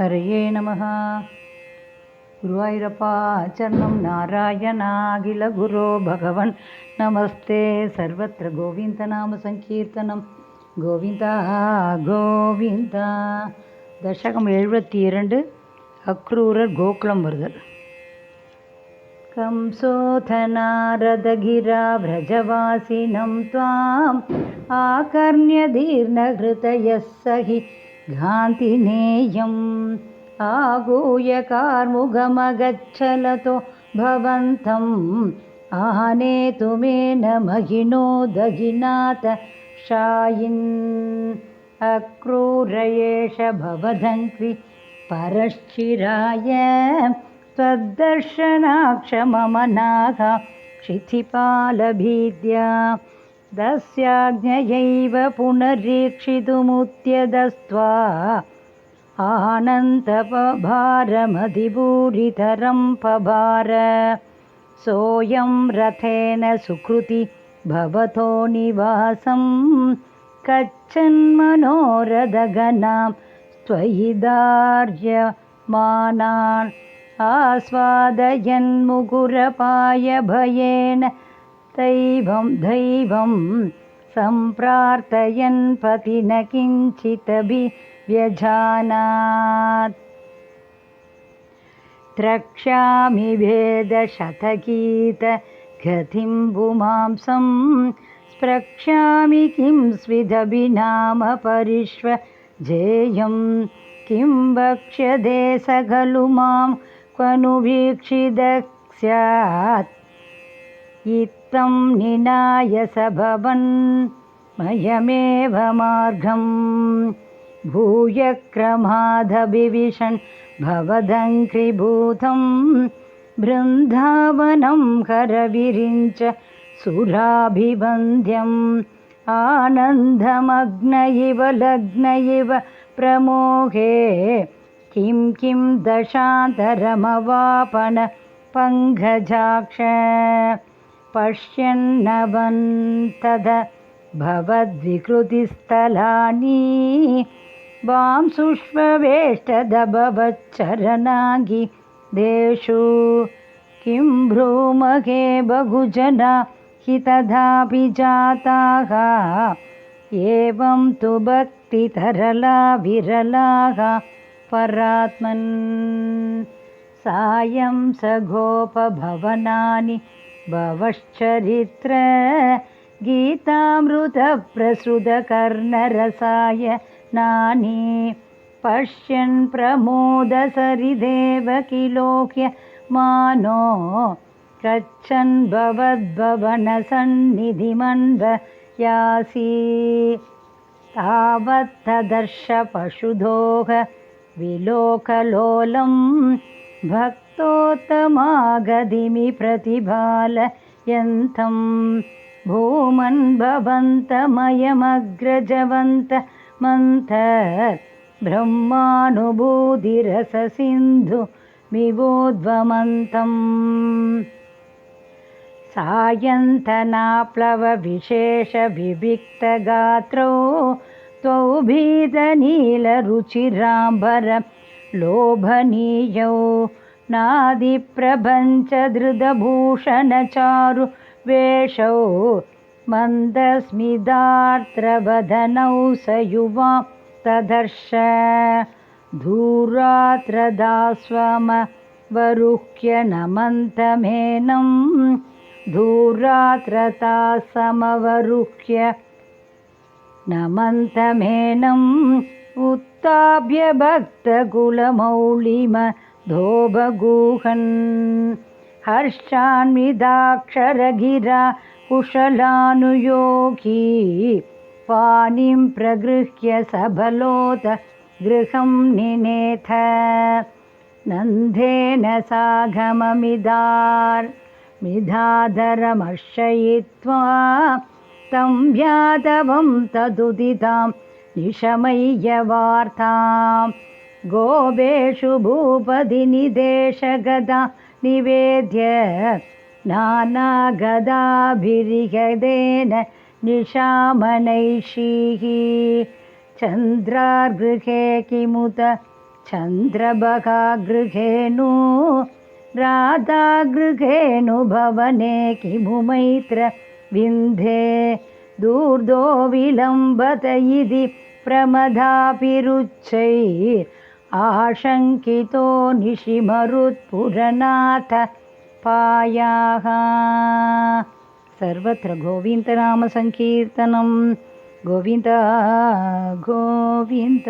ಹರಯೇ ನಮಃ. ಗುರುವಾಯೂರಪ್ಪ ಚರಣಂ ನಾರಾಯಣಾಗಿಲ ಗುರೋ ಭಗವನ್ ನಮಸ್ತೆ. ಸರ್ವತ್ರ ಗೋವಿಂದ ನಾಮ ಸಂಕೀರ್ತನಂ. ಗೋವಿಂದ ಗೋವಿಂದ. தசகம் 72. அக்ரூரர் கோகுலம் வருதல். कंसोऽथनारदगिरा व्रजवासिनं त्वाम् आकर्ण्यदीर्णहृदयः सहि घान्तिनेयम् आगूय कार्मुकमगच्छलतो भवन्तम् आनेतुमेन महिनो दहिनाथ शायिन् अक्रूर एष भवदङ्क्रि परश्चिराय त्वद्दर्शनाक्षममनाः क्षितिपालभीद्या दस्याज्ञयैव पुनरीक्षितुमुद्यतस्त्वा आनन्दभारमधिभूरितरं पभार सोऽयं रथेन सुकृति भवतो निवासं कच्छन्मनोरथगणां त्वयि दार्यमानान् आस्वादयन्मुकुरपायभयेन दैवं सम्प्रार्थयन् पतिन किञ्चिदभिव्यजानात् द्रक्ष्यामि भेदशतगीतगतिं पुमांसं स्प्रक्ष्यामि किं स्विदभिनाम परिष्वजेयं किं वक्ष्यते स खलु मां क्वनु वीक्षितः स्यात् इत्थं निनाय स भवन् मयमेव मार्गं भूय क्रमादभिविशन् भवदङ्घ्रिभूतं बृन्दावनं करविरिञ्च सुराभिवन्द्यम् आनन्दमग्न इव लग्न इव प्रमोहे किं दशान्तरमवापन पङ्कजाक्ष पश्यन्नवन्तद भवद्विकृतिस्थलानि वांसुष्ववेष्टदभवच्चरणागि देषु किं भ्रूमहे बहुजना हि तथापि जाताः एवं तु भक्तितरला विरलाः परात्मन् सायं स गोपभवनानि भवश्चरित्र गीतामृतप्रसृतकर्णरसाय नानि पश्यन् प्रमोदसरिदेव किलोक्य मानो गच्छन् भवद्भवनसन्निधिमन्वयासि तावत्तदर्श पशुदोह विलोकलोलं भक्तोत्तमागतिमि प्रतिभालयन्तं भूमन् भवन्तमयमग्रजवन्त मन्थर् ब्रह्मानुभूतिरससिन्धु मिवोद्वमन्तम् सायन्तनाप्लवविशेषविविक्तगात्रौ त्वौ भीतनीलरुचिराम्बर लोभनीयौ नादिप्रपञ्चधृतभूषणचारु वेषौ मन्दस्मितार्द्रवदनौ स युवां तदर्श दूरात्रदास्वमवरुह्य नमन्तमेनं दूरात्रतासमवरुह्य नमन्तमेनम् उत्थाप्य भक्तकुलमौलिमधोबगूहन् हर्षान्विताक्षरगिरा कुशलानुयोगी पाणिं प्रगृह्य सबलोत गृहं निनेथ नन्देन सागममिदाधरमर्शयित्वा तं यादवं तदुदितां निशमय्यवार्तां गोपेषु भूपतिनिदेशगदा निवेद्य नानागदाभिरिहदेन निशामनैषीः चन्द्रार्गृहे किमुत चन्द्रबकागृहेणु राधागृहेणु भवने किमु मैत्र विन्धे दूर्दो विलम्बत इति प्रमदाभिरुच्चैः आशङ्कितो निशिमरुत्पुरनाथ पायाः। सर्वत्र गोविन्दनामसङ्कीर्तनं गोविन्द गोविन्द।